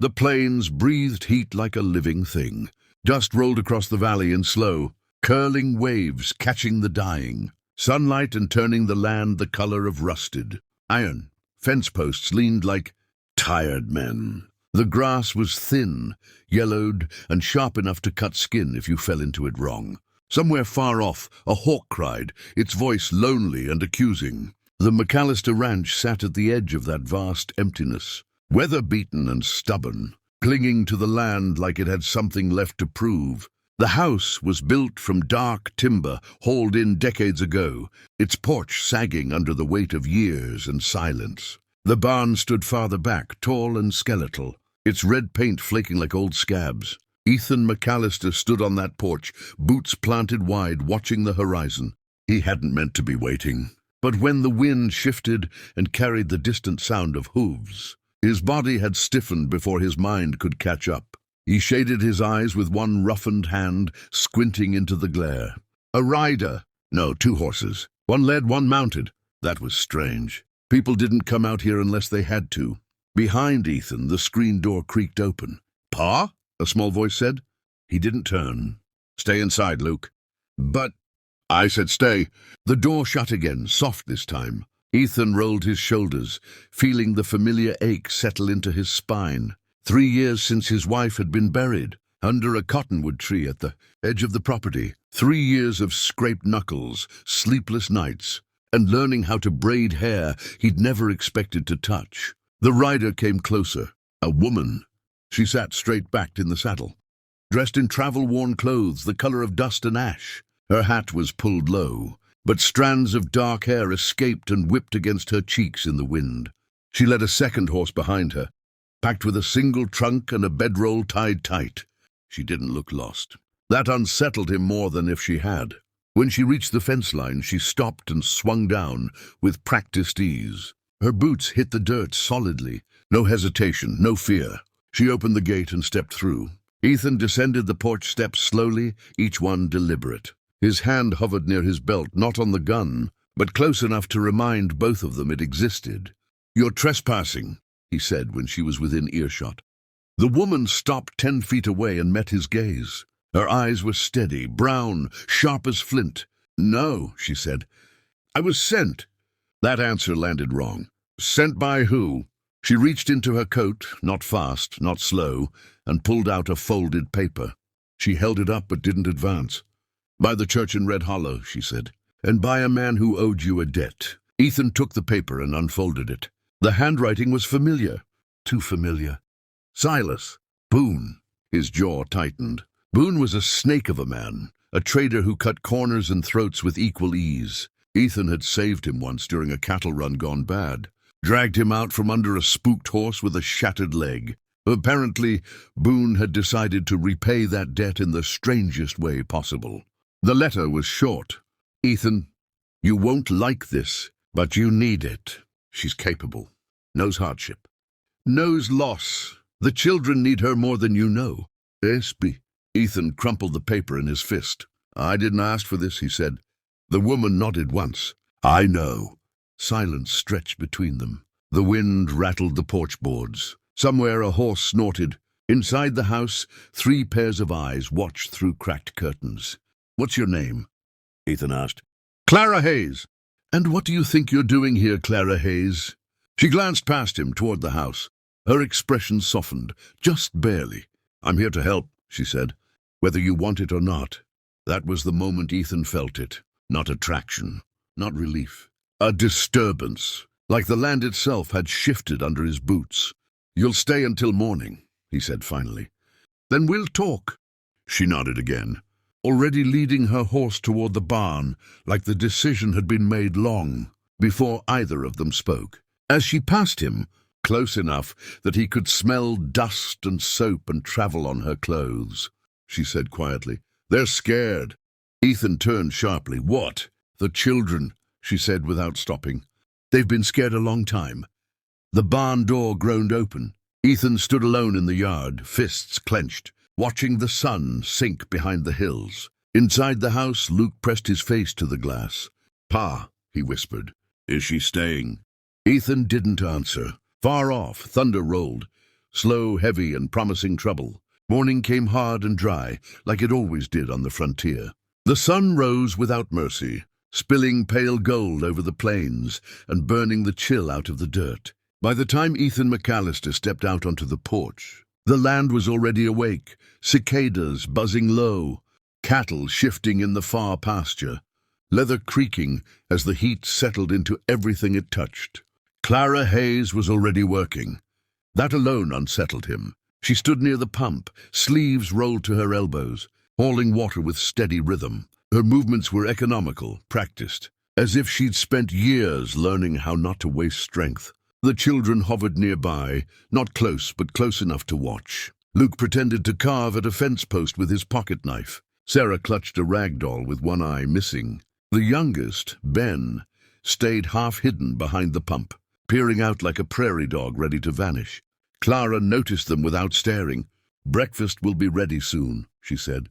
The plains breathed heat like a living thing. Dust rolled across the valley in slow, curling waves catching the dying. Sunlight and turning the land the color of rusted. Iron fence posts leaned like tired men. The grass was thin, yellowed, and sharp enough to cut skin if you fell into it wrong. Somewhere far off, a hawk cried, its voice lonely and accusing. The McAllister Ranch sat at the edge of that vast emptiness, weather-beaten and stubborn, clinging to the land like it had something left to prove. The house was built from dark timber hauled in decades ago, its porch sagging under the weight of years and silence. The barn stood farther back, tall and skeletal, its red paint flaking like old scabs. Ethan McAllister stood on that porch, boots planted wide, watching the horizon. He hadn't meant to be waiting. But when the wind shifted and carried the distant sound of hooves, his body had stiffened before his mind could catch up. He shaded his eyes with one roughened hand, squinting into the glare. A rider. No, 2 horses. One led, one mounted. That was strange. People didn't come out here unless they had to. Behind Ethan, the screen door creaked open. "Pa?" a small voice said. He didn't turn. "Stay inside, Luke." "But—" "I said stay." The door shut again, soft this time. Ethan rolled his shoulders, feeling the familiar ache settle into his spine. 3 years since his wife had been buried, under a cottonwood tree at the edge of the property. 3 years of scraped knuckles, sleepless nights, and learning how to braid hair he'd never expected to touch. The rider came closer. A woman. She sat straight-backed in the saddle, dressed in travel-worn clothes the color of dust and ash. Her hat was pulled low, but strands of dark hair escaped and whipped against her cheeks in the wind. She led a second horse behind her, packed with a single trunk and a bedroll tied tight. She didn't look lost. That unsettled him more than if she had. When she reached the fence line, she stopped and swung down with practiced ease. Her boots hit the dirt solidly. No hesitation, no fear. She opened the gate and stepped through. Ethan descended the porch steps slowly, each one deliberate. His hand hovered near his belt, not on the gun, but close enough to remind both of them it existed. "You're trespassing," he said when she was within earshot. The woman stopped 10 feet away and met his gaze. Her eyes were steady, brown, sharp as flint. "No," she said. "I was sent." That answer landed wrong. "Sent by who?" She reached into her coat, not fast, not slow, and pulled out a folded paper. She held it up but didn't advance. "By the church in Red Hollow," she said, "and by a man who owed you a debt." Ethan took the paper and unfolded it. The handwriting was familiar. Too familiar. Silas. Boone. His jaw tightened. Boone was a snake of a man, a trader who cut corners and throats with equal ease. Ethan had saved him once during a cattle run gone bad, dragged him out from under a spooked horse with a shattered leg. Apparently, Boone had decided to repay that debt in the strangest way possible. The letter was short. "Ethan, you won't like this, but you need it. She's capable. Knows hardship. Knows loss. The children need her more than you know. Esby." Ethan crumpled the paper in his fist. "I didn't ask for this," he said. The woman nodded once. "I know." Silence stretched between them. The wind rattled the porch boards. Somewhere a horse snorted. Inside the house, 3 pairs of eyes watched through cracked curtains. "What's your name?" Ethan asked. "Clara Hayes." "And what do you think you're doing here, Clara Hayes?" She glanced past him toward the house. Her expression softened, just barely. "I'm here to help," she said, "whether you want it or not." That was the moment Ethan felt it. Not attraction, not relief. A disturbance, like the land itself had shifted under his boots. "You'll stay until morning," he said finally. "Then we'll talk." She nodded again, already leading her horse toward the barn, like the decision had been made long before either of them spoke. As she passed him, close enough that he could smell dust and soap and travel on her clothes, she said quietly, "They're scared." Ethan turned sharply. "What?" "The children," she said without stopping. "They've been scared a long time." The barn door groaned open. Ethan stood alone in the yard, fists clenched, watching the sun sink behind the hills. Inside the house, Luke pressed his face to the glass. "Pa," he whispered, "is she staying?" Ethan didn't answer. Far off, thunder rolled. slow, heavy, and promising trouble. Morning came hard and dry, like it always did on the frontier. The sun rose without mercy, spilling pale gold over the plains and burning the chill out of the dirt. By the time Ethan McAllister stepped out onto the porch, the land was already awake, cicadas buzzing low, cattle shifting in the far pasture, leather creaking as the heat settled into everything it touched. Clara Hayes was already working. That alone unsettled him. She stood near the pump, sleeves rolled to her elbows, hauling water with steady rhythm. Her movements were economical, practiced, as if she'd spent years learning how not to waste strength. The children hovered nearby, not close, but close enough to watch. Luke pretended to carve at a fence post with his pocket knife. Sarah clutched a rag doll with one eye missing. The youngest, Ben, stayed half hidden behind the pump, peering out like a prairie dog ready to vanish. Clara noticed them without staring. "Breakfast will be ready soon," she said,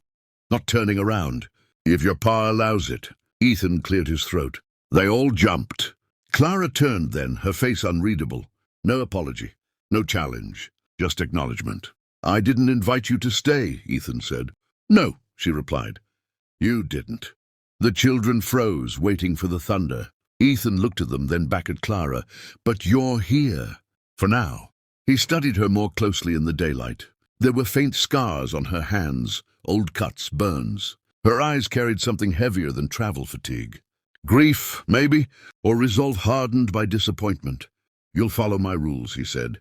not turning around. "If your pa allows it." Ethan cleared his throat. They all jumped. Clara turned then, her face unreadable. No apology, no challenge, just acknowledgement. "I didn't invite you to stay," Ethan said. "No," she replied. "You didn't." The children froze, waiting for the thunder. Ethan looked at them, then back at Clara. "But you're here. For now." He studied her more closely in the daylight. There were faint scars on her hands, old cuts, burns. Her eyes carried something heavier than travel fatigue. Grief, maybe, or resolve hardened by disappointment. "You'll follow my rules," he said.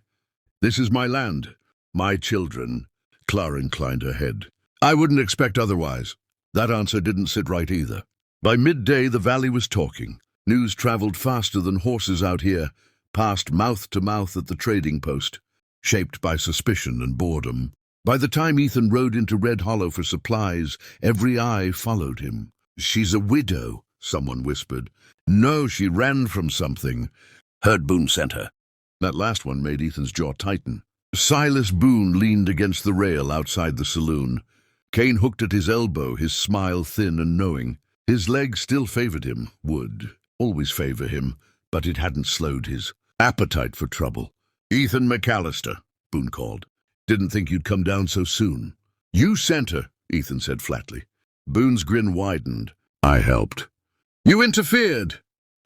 "This is my land, my children." Clara inclined her head. "I wouldn't expect otherwise." That answer didn't sit right either. By midday, the valley was talking. News traveled faster than horses out here, passed mouth to mouth at the trading post, shaped by suspicion and boredom. By the time Ethan rode into Red Hollow for supplies, every eye followed him. "She's a widow," someone whispered. "No, she ran from something. Heard Boone sent her." That last one made Ethan's jaw tighten. Silas Boone leaned against the rail outside the saloon. Kane hooked at his elbow, his smile thin and knowing. His leg still favored him, would always favor him, but it hadn't slowed his appetite for trouble. "Ethan McAllister," Boone called. "Didn't think you'd come down so soon." "You sent her," Ethan said flatly. Boone's grin widened. "I helped." "You interfered."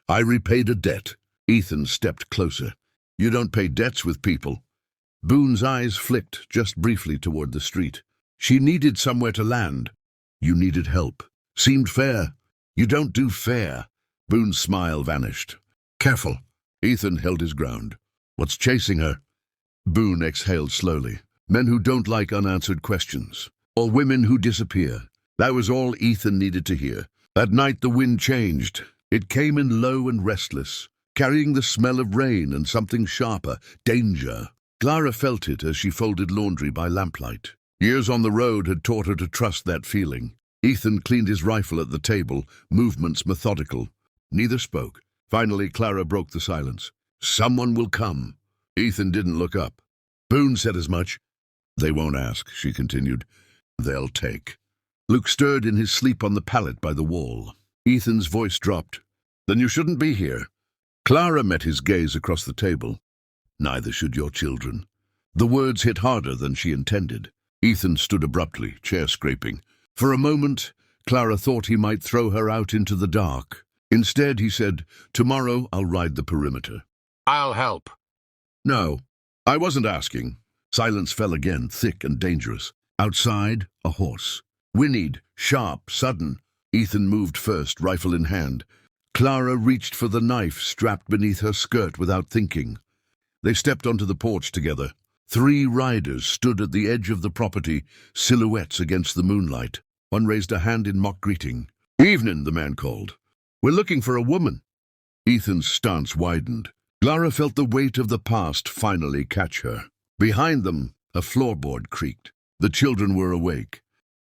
"I repaid a debt." Ethan stepped closer. "You don't pay debts with people." Boone's eyes flicked just briefly toward the street. "She needed somewhere to land." "You needed help. Seemed fair." "You don't do fair." Boone's smile vanished. "Careful." Ethan held his ground. "What's chasing her?" Boone exhaled slowly. "Men who don't like unanswered questions. Or women who disappear." That was all Ethan needed to hear. That night the wind changed. It came in low and restless, carrying the smell of rain and something sharper, danger. Clara felt it as she folded laundry by lamplight. Years on the road had taught her to trust that feeling. Ethan cleaned his rifle at the table, movements methodical. Neither spoke. Finally, Clara broke the silence. "Someone will come." Ethan didn't look up. Boone said as much. "They won't ask," she continued. "They'll take." Luke stirred in his sleep on the pallet by the wall. Ethan's voice dropped. "Then you shouldn't be here." Clara met his gaze across the table. "Neither should your children." The words hit harder than she intended. Ethan stood abruptly, chair scraping. For a moment, Clara thought he might throw her out into the dark. Instead, he said, "Tomorrow I'll ride the perimeter." "I'll help." "No, I wasn't asking." Silence fell again, thick and dangerous. Outside, a horse. Whinnied, sharp, sudden. Ethan moved first, rifle in hand. Clara reached for the knife strapped beneath her skirt without thinking. They stepped onto the porch together. 3 riders stood at the edge of the property, silhouettes against the moonlight. One raised a hand in mock greeting. "Evening," the man called. "We're looking for a woman." Ethan's stance widened. Clara felt the weight of the past finally catch her. Behind them, a floorboard creaked. The children were awake.